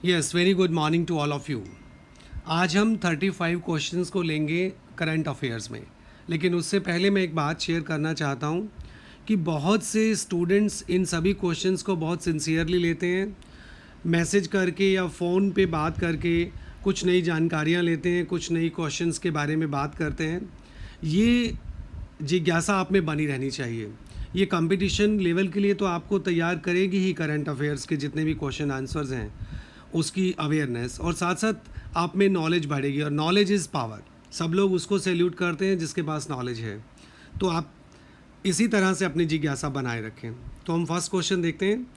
Yes, very good morning to all of you. आज हम 35 questions को लेंगे करंट अफेयर्स में। लेकिन उससे पहले मैं एक बात शेयर करना चाहता हूँ कि बहुत से स्टूडेंट्स इन सभी क्वेश्चंस को बहुत सिंसियरली लेते हैं। मैसेज करके या फ़ोन पे बात करके कुछ नई जानकारियाँ लेते हैं, कुछ नई क्वेश्चंस के बारे में बात करते हैं। ये जिज्ञासा आप में बनी रहनी चाहिए। ये कंपटीशन लेवल के लिए तो आपको तैयार करेगी ही, करंट अफेयर्स के जितने भी क्वेश्चन आंसर्स हैं उसकी अवेयरनेस, और साथ साथ आप में नॉलेज बढ़ेगी। और नॉलेज इज़ पावर, सब लोग उसको सैल्यूट करते हैं जिसके पास नॉलेज है। तो आप इसी तरह से अपनी जिज्ञासा बनाए रखें। तो हम फर्स्ट क्वेश्चन देखते हैं।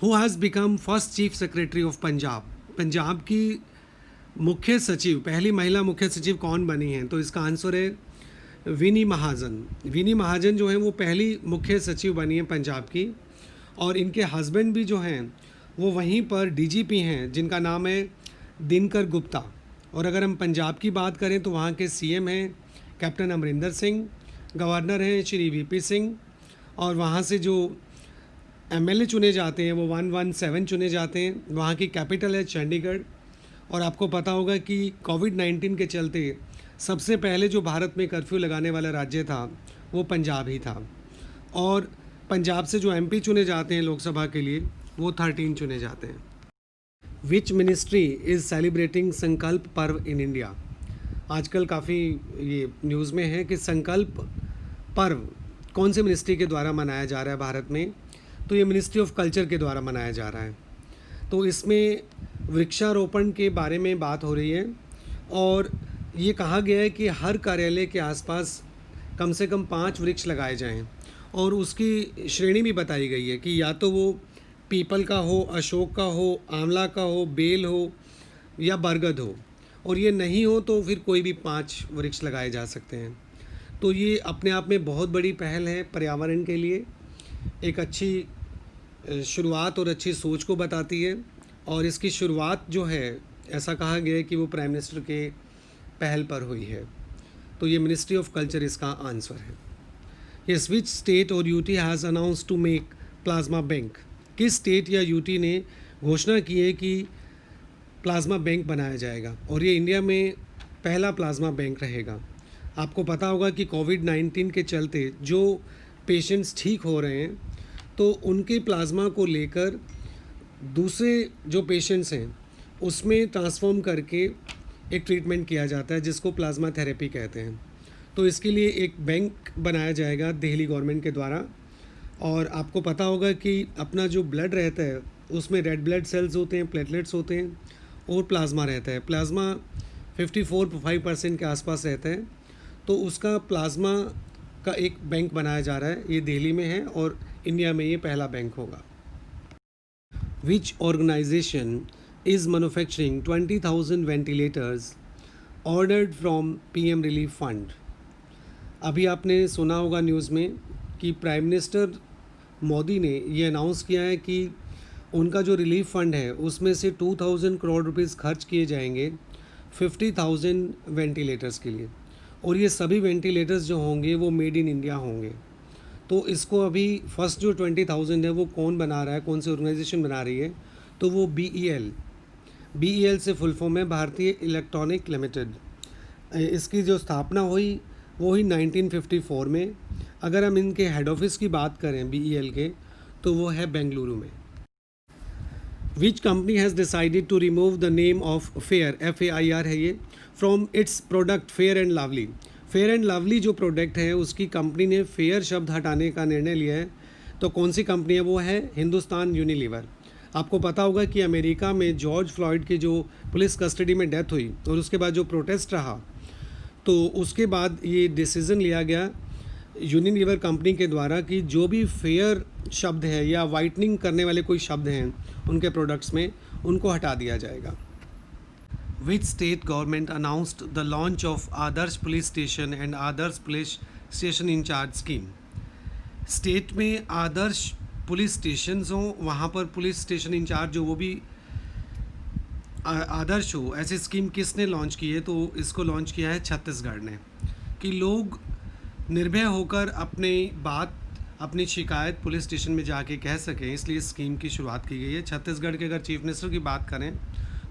Who has become first chief secretary of Punjab? Punjab की मुख्य सचिव, पहली महिला मुख्य सचिव कौन बनी हैं? तो इसका आंसर है विनी महाजन। विनी महाजन जो हैं वो पहली मुख्य सचिव बनी हैं पंजाब की, और इनके हस्बैंड भी जो हैं वो वहीं पर डीजीपी हैं जिनका नाम है दिनकर गुप्ता। और अगर हम पंजाब की बात करें तो वहाँ के सीएम हैं कैप्टन अमरिंदर सिंह, गवर्नर हैं श्री वीपी सिंह, और वहाँ से जो एमएलए चुने जाते हैं वो 117 चुने जाते हैं। वहाँ की कैपिटल है चंडीगढ़। और आपको पता होगा कि कोविड-19 के चलते सबसे पहले जो भारत में कर्फ्यू लगाने वाला राज्य था वो पंजाब ही था। और पंजाब से जो एमपी चुने जाते हैं लोकसभा के लिए वो 13 चुने जाते हैं। विच मिनिस्ट्री इज़ सेलिब्रेटिंग संकल्प पर्व इन इंडिया? आजकल काफ़ी ये न्यूज़ में है कि संकल्प पर्व कौन सी मिनिस्ट्री के द्वारा मनाया जा रहा है भारत में? तो ये मिनिस्ट्री ऑफ कल्चर के द्वारा मनाया जा रहा है। तो इसमें वृक्षारोपण के बारे में बात हो रही है, और ये कहा गया है कि हर कार्यालय के आसपास कम से कम 5 वृक्ष लगाए जाएं। और उसकी श्रेणी भी बताई गई है कि या तो वो पीपल का हो, अशोक का हो, आंवला का हो, बेल हो या बरगद हो, और ये नहीं हो तो फिर कोई भी 5 वृक्ष लगाए जा सकते हैं। तो ये अपने आप में बहुत बड़ी पहल है पर्यावरण के लिए, एक अच्छी शुरुआत और अच्छी सोच को बताती है। और इसकी शुरुआत जो है, ऐसा कहा गया है कि वो प्राइम मिनिस्टर के पहल पर हुई है। तो ये मिनिस्ट्री ऑफ कल्चर इसका आंसर है। यस, विच स्टेट और UT has announce to make plasma bank? किस स्टेट या यूटी ने घोषणा की है कि प्लाज्मा बैंक बनाया जाएगा, और ये इंडिया में पहला प्लाज्मा बैंक रहेगा। आपको पता होगा कि कोविड-19 के चलते जो पेशेंट्स ठीक हो रहे हैं तो उनके प्लाज्मा को लेकर दूसरे जो पेशेंट्स हैं उसमें ट्रांसफॉर्म करके एक ट्रीटमेंट किया जाता है जिसको प्लाज्मा थेरेपी कहते हैं। तो इसके लिए एक बैंक बनाया जाएगा दिल्ली गवर्नमेंट के द्वारा। और आपको पता होगा कि अपना जो ब्लड रहता है उसमें रेड ब्लड सेल्स होते हैं, प्लेटलेट्स होते हैं, और प्लाज्मा रहता है। प्लाज्मा 54-5% के आसपास रहता है। तो उसका प्लाज्मा का एक बैंक बनाया जा रहा है, ये दिल्ली में है, और इंडिया में ये पहला बैंक होगा। Which organisation is manufacturing 20,000 ventilators ordered from PM relief fund? अभी आपने सुना होगा न्यूज़ में कि प्राइम मिनिस्टर मोदी ने ये अनाउंस किया है कि उनका जो रिलीफ फंड है उसमें से 2,000 करोड़ रुपीस खर्च किए जाएंगे 50,000 वेंटिलेटर्स के लिए। और ये सभी वेंटिलेटर्स जो होंगे वो मेड इन इंडिया होंगे। तो इसको अभी फर्स्ट जो 20,000 है वो कौन बना रहा है, कौन सी ऑर्गेनाइजेशन बना रही है? तो वो BEL से फुल फॉर्म है भारतीय इलेक्ट्रॉनिक लिमिटेड। इसकी जो स्थापना हुई वो ही 1954 में। अगर हम इनके हेड ऑफिस की बात करें BEL के, तो वो है बेंगलुरु में। Which company has decided to remove the name of fair, FAIR है ये, from its product fair and lovely? Fair and lovely जो प्रोडक्ट है उसकी कंपनी ने फेयर शब्द हटाने का निर्णय लिया है। तो कौन सी कंपनी है? वो है हिंदुस्तान यूनिलीवर। आपको पता होगा कि अमेरिका में जॉर्ज फ्लॉयड की जो पुलिस कस्टडी में डेथ हुई और उसके बाद जो प्रोटेस्ट रहा, तो उसके बाद ये डिसीज़न लिया गया यूनिलीवर कंपनी के द्वारा कि जो भी फेयर शब्द है या वाइटनिंग करने वाले कोई शब्द हैं उनके प्रोडक्ट्स में, उनको हटा दिया जाएगा। Which state government announced the launch of Adarsh police station and Adarsh police station in charge scheme? State में आदर्श पुलिस स्टेशन हों, वहाँ पर पुलिस स्टेशन इंचार्ज हो वो भी आदर्श हो, ऐसी स्कीम किसने लॉन्च की है? तो इसको लॉन्च किया है छत्तीसगढ़ ने, कि लोग निर्भय होकर अपनी बात अपनी शिकायत पुलिस स्टेशन में जाके कह सकें, इसलिए इस स्कीम की शुरुआत की गई है। छत्तीसगढ़ के अगर चीफ मिनिस्टर की बात करें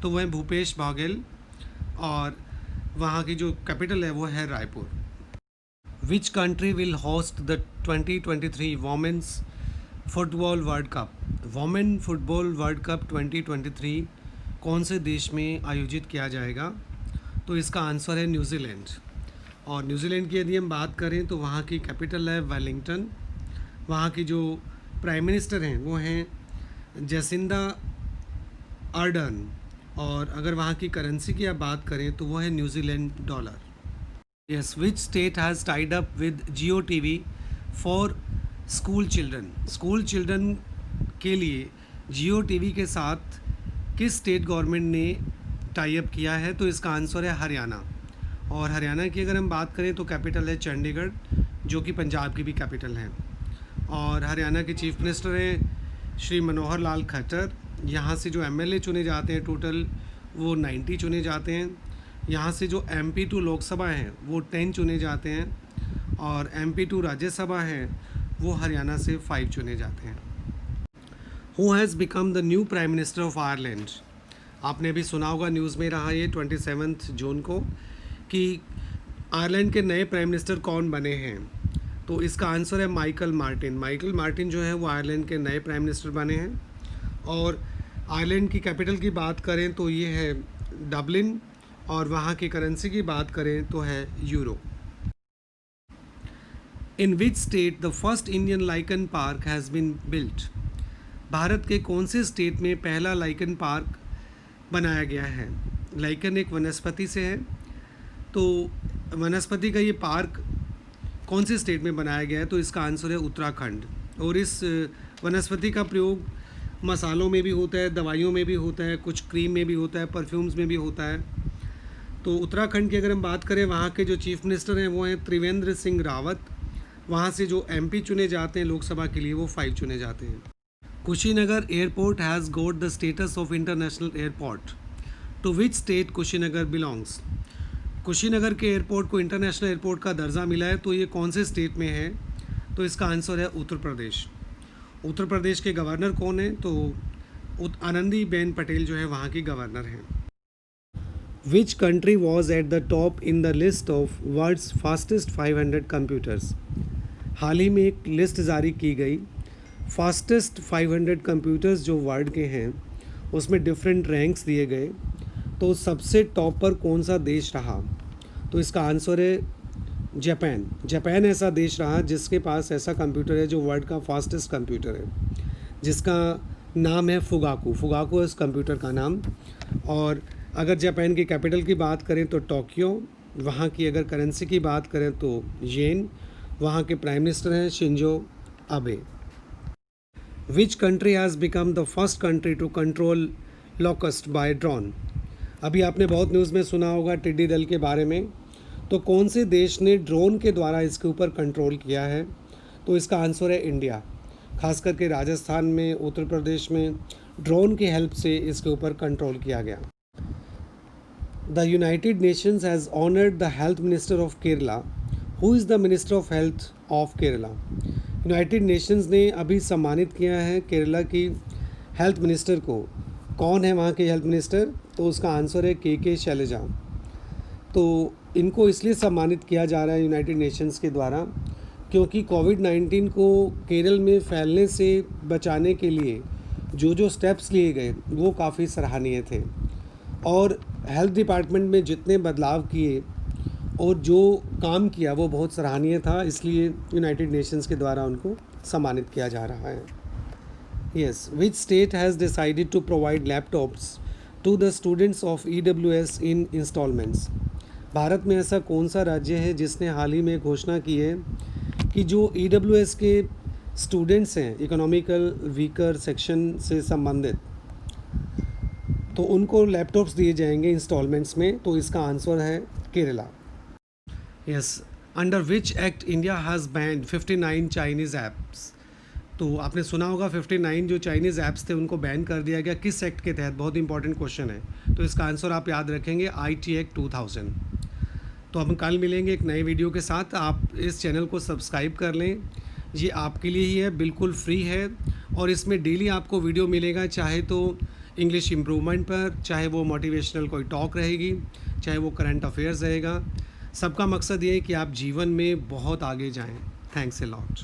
तो वह भूपेश बघेल और वहाँ की जो कैपिटल है वो है Raipur. Which country will host the 2023 women's football world cup? Women football world cup 2023 कौन से देश में आयोजित किया जाएगा? तो इसका आंसर है न्यूजीलैंड। और न्यूजीलैंड की यदि हम बात करें तो वहाँ की कैपिटल है वेलिंगटन। वहाँ की जो प्राइम मिनिस्टर हैं वो हैं जेसिंदा आर्डर्न। और अगर वहाँ की करेंसी की आप बात करें तो वो है New Zealand dollar. Yes, which state has tied up with Jio TV for school children? School children के लिए जियो टीवी के साथ किस स्टेट गवर्नमेंट ने टाई अप किया है? तो इसका आंसर है हरियाणा। और हरियाणा की अगर हम बात करें तो कैपिटल है चंडीगढ़, जो कि पंजाब की भी कैपिटल है। और हरियाणा के चीफ मिनिस्टर हैं श्री मनोहर लाल खट्टर। यहाँ से जो एमएलए चुने जाते हैं टोटल वो 90 चुने जाते हैं। यहाँ से जो MP टू लोकसभा हैं वो 10 चुने जाते हैं। और MP टू राज्यसभा हैं वो हरियाणा से 5 चुने जाते हैं। Who has become the new prime minister of Ireland? आपने अभी सुना होगा, न्यूज़ में रहा ये 27 जून को कि आयरलैंड के नए प्राइम मिनिस्टर कौन बने हैं। तो इसका आंसर है माइकल मार्टिन। माइकल मार्टिन जो है वो आयरलैंड के नए प्राइम मिनिस्टर बने हैं। और आयरलैंड की कैपिटल की बात करें तो ये है डबलिन। और वहाँ की करेंसी की बात करें तो है euro. In which state the first Indian lichen park has been built? Bharat के कौन से स्टेट में पहला लाइकन पार्क बनाया गया है? लाइकन एक वनस्पति से है, तो वनस्पति का ये पार्क कौन से स्टेट में बनाया गया है? तो इसका आंसर है उत्तराखंड। और इस वनस्पति का प्रयोग मसालों में भी होता है, दवाइयों में भी होता है, कुछ क्रीम में भी होता है, परफ्यूम्स में भी होता है। तो उत्तराखंड की अगर हम बात करें, वहाँ के जो चीफ मिनिस्टर हैं वो हैं त्रिवेंद्र सिंह रावत। वहाँ से जो MP चुने जाते हैं लोकसभा के लिए वो 5 चुने जाते हैं। Kushinagar airport has got the status of international airport. To which state Kushinagar belongs? Kushinagar के एयरपोर्ट को इंटरनेशनल एयरपोर्ट का दर्जा मिला है, तो ये कौन से स्टेट में है? तो इसका आंसर है उत्तर प्रदेश। उत्तर प्रदेश के गवर्नर कौन है? तो आनंदीबेन पटेल जो है वहाँ की गवर्नर हैं। Which country was at the top in the list of world's fastest 500 computers? हाल ही में एक लिस्ट जारी की गई फास्टेस्ट 500 कंप्यूटर्स जो वर्ल्ड के हैं, उसमें डिफरेंट रैंक्स दिए गए। तो सबसे टॉप पर कौन सा देश रहा? तो इसका आंसर है जापान। जापान ऐसा देश रहा जिसके पास ऐसा कंप्यूटर है जो वर्ल्ड का फास्टेस्ट कंप्यूटर है, जिसका नाम है फुगाकू। फुगाकू है उस कंप्यूटर का नाम। और अगर जापान की कैपिटल की बात करें तो टोक्यो। वहाँ की अगर करेंसी की बात करें तो येन। वहाँ के प्राइम मिनिस्टर हैं Shinzo Abe. Which country has become the first country to control locust by drone? अभी आपने बहुत न्यूज़ में सुना होगा टिड्डी दल के बारे में। तो कौन से देश ने ड्रोन के द्वारा इसके ऊपर कंट्रोल किया है? तो इसका आंसर है इंडिया। खास करके राजस्थान में, उत्तर प्रदेश में ड्रोन की हेल्प से इसके ऊपर कंट्रोल किया गया। The United Nations has honoured the health minister of Kerala. Who is the minister of health of Kerala? United Nations ने अभी सम्मानित किया है केरला की हेल्थ मिनिस्टर को। कौन है वहाँ के हेल्थ मिनिस्टर? तो उसका आंसर है के शैलजा। तो इनको इसलिए सम्मानित किया जा रहा है यूनाइटेड नेशंस के द्वारा क्योंकि कोविड-19 को केरल में फैलने से बचाने के लिए जो जो स्टेप्स लिए गए वो काफ़ी सराहनीय थे। और हेल्थ डिपार्टमेंट में जितने बदलाव किए और जो काम किया वो बहुत सराहनीय था, इसलिए यूनाइटेड नेशंस के द्वारा उनको सम्मानित किया जा रहा है। Yes, which state has decided to provide laptops to the students of EWS in installments? Bharat में ऐसा कौन सा राज्य है जिसने हाल ही में घोषणा की है कि जो EWS के स्टूडेंट्स हैं, इकोनॉमिकल वीकर सेक्शन से संबंधित, तो उनको लैपटॉप्स दिए जाएंगे इंस्टॉलमेंट्स में? तो इसका आंसर है Kerala. Yes, under which act India has band 59 Chinese apps? तो आपने सुना होगा 59 जो चाइनीज़ ऐप्स थे उनको बैन कर दिया गया। किस एक्ट के तहत? बहुत इंपॉर्टेंट क्वेश्चन है, तो इसका आंसर आप याद रखेंगे IT एक्ट 2000। तो हम कल मिलेंगे एक नए वीडियो के साथ। आप इस चैनल को सब्सक्राइब कर लें, ये आपके लिए ही है, बिल्कुल फ्री है और इसमें डेली आपको वीडियो मिलेगा, चाहे तो इंग्लिश इम्प्रूवमेंट पर, चाहे वो मोटिवेशनल कोई टॉक रहेगी, चाहे वो करंट अफेयर्स रहेगा। सबका मकसद ये है कि आप जीवन में बहुत आगे जाएँ। Thanks a lot.